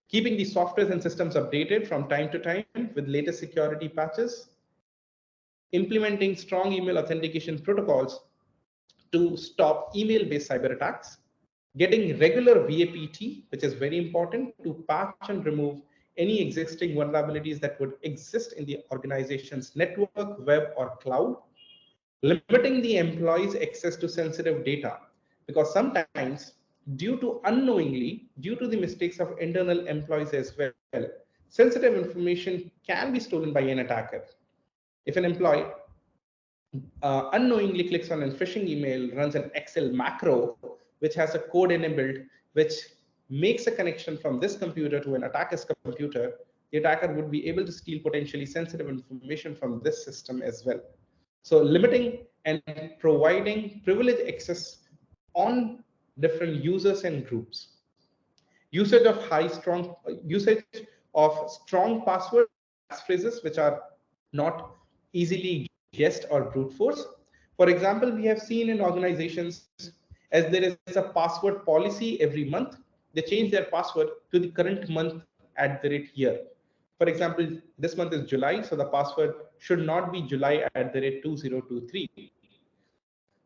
Keeping the softwares and systems updated from time to time with latest security patches. Implementing strong email authentication protocols to stop email-based cyber attacks. Getting regular VAPT, which is very important to patch and remove any existing vulnerabilities that would exist in the organization's network, web, or cloud. Limiting the employees' access to sensitive data, because sometimes due to the mistakes of internal employees as well, sensitive information can be stolen by an attacker. If an employee unknowingly clicks on a phishing email, runs an Excel macro, which has a code enabled, which makes a connection from this computer to an attacker's computer, the attacker would be able to steal potentially sensitive information from this system as well. So limiting and providing privileged access on different users and groups. Usage of strong password phrases which are not easily guessed or brute force. For example, we have seen in organizations, as there is a password policy every month, they change their password to the current month at the rate year. For example, this month is July, so the password should not be July at the rate 2023,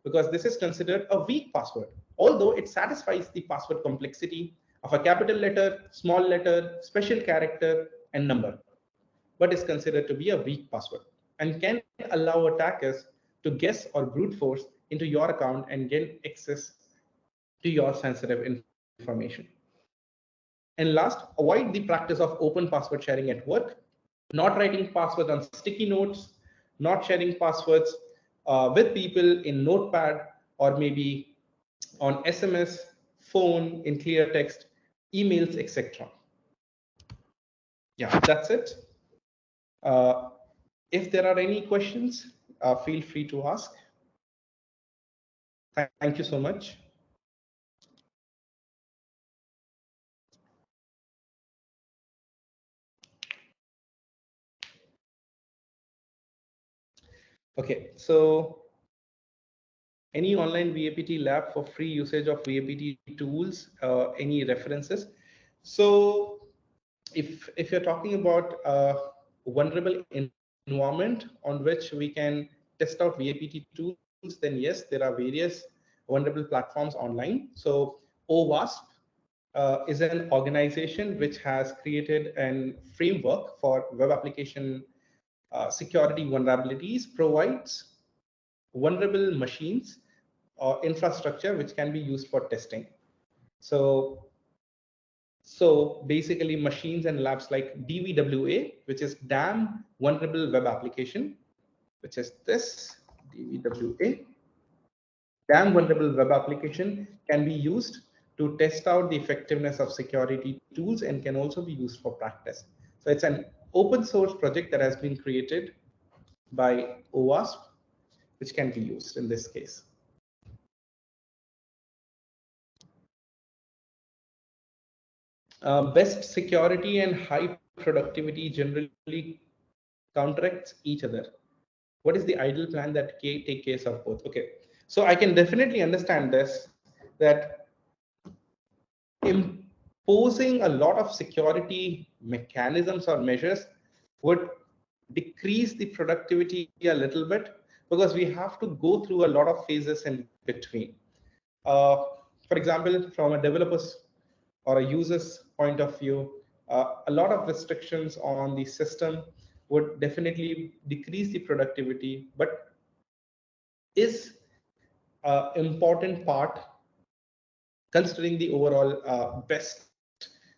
because this is considered a weak password, although it satisfies the password complexity of a capital letter, small letter, special character, and number, but is considered to be a weak password and can allow attackers to guess or brute force into your account and gain access to your sensitive information. And last, avoid the practice of open password sharing at work, not writing passwords on sticky notes, not sharing passwords with people in Notepad or maybe on SMS, phone, in clear text, emails, etc. Yeah, that's it. Uh, if there are any questions, feel free to ask. Thank you so much. Okay, so any online VAPT lab for free usage of VAPT tools, any references? So if you're talking about a vulnerable environment on which we can test out VAPT tools, then yes, there are various vulnerable platforms online. So OWASP is an organization which has created a framework for web application security vulnerabilities, provides vulnerable machines or infrastructure which can be used for testing. So basically machines and labs like DVWA, which is DAM Vulnerable Web Application, which is this DVWA. DAM Vulnerable Web Application can be used to test out the effectiveness of security tools and can also be used for practice. So it's an open source project that has been created by OWASP, which can be used in this case. Best security and high productivity generally counteracts each other. What is the ideal plan that take case of both? Okay, so I can definitely understand this, that imposing a lot of security mechanisms or measures would decrease the productivity a little bit, because we have to go through a lot of phases in between. Uh, for example, from a developer's or a user's point of view, a lot of restrictions on the system would definitely decrease the productivity, but is an important part considering the overall best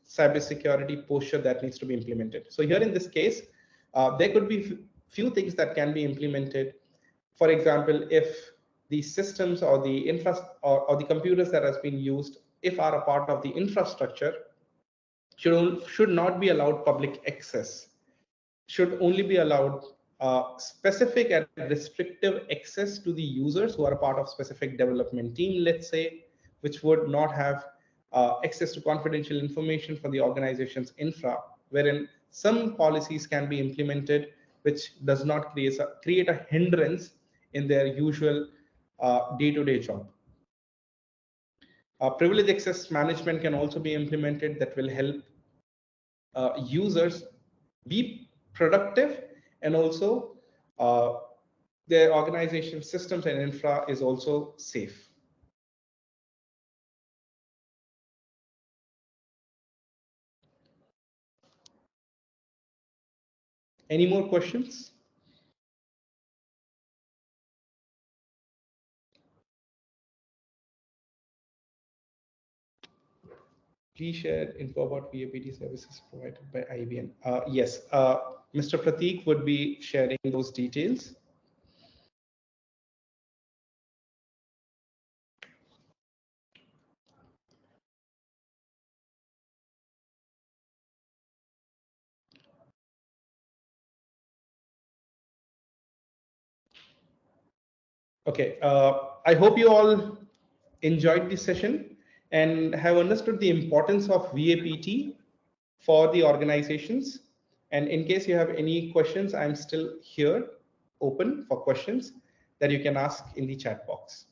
cybersecurity posture that needs to be implemented. So here in this case, there could be few things that can be implemented. For example, if the systems or the or the computers that has been used, if are a part of the infrastructure, should not be allowed public access, should only be allowed specific and restrictive access to the users who are a part of specific development team, let's say, which would not have access to confidential information for the organization's infra, wherein some policies can be implemented which does not create a hindrance in their usual day-to-day job. Privilege access management can also be implemented that will help users be productive, and also their organization systems and infra is also safe. Any more questions? Please share info about VAPT services provided by IBN. Yes, Mr. Prateek would be sharing those details. Okay, I hope you all enjoyed this session. and have understood the importance of VAPT for the organizations. And in case you have any questions, I'm still here open for questions that you can ask in the chat box.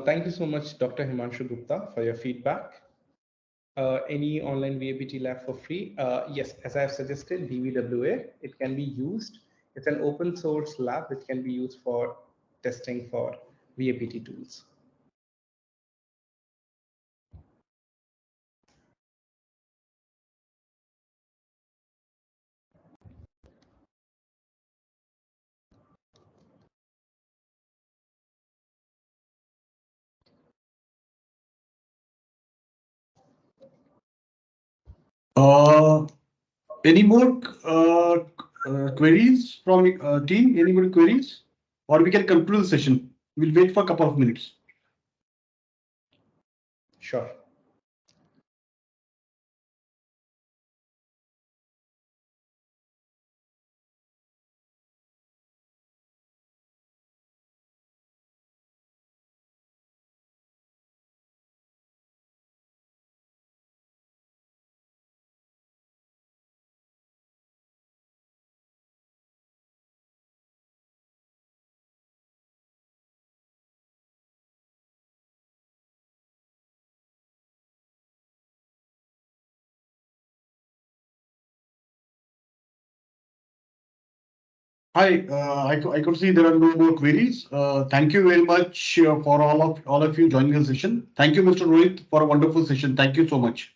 Thank you so much, Dr. Himanshu Gupta, for your feedback. Any online VAPT lab for free? Yes, as I've suggested, DVWA, it can be used. It's an open source lab which can be used for testing for VAPT tools. Any more queries from team? Any more queries? Or we can conclude the session. We'll wait for a couple of minutes. Sure. Hi, I could see there are no more queries. Thank you very much for all of you joining the session. Thank you, Mr. Rohit, for a wonderful session. Thank you so much.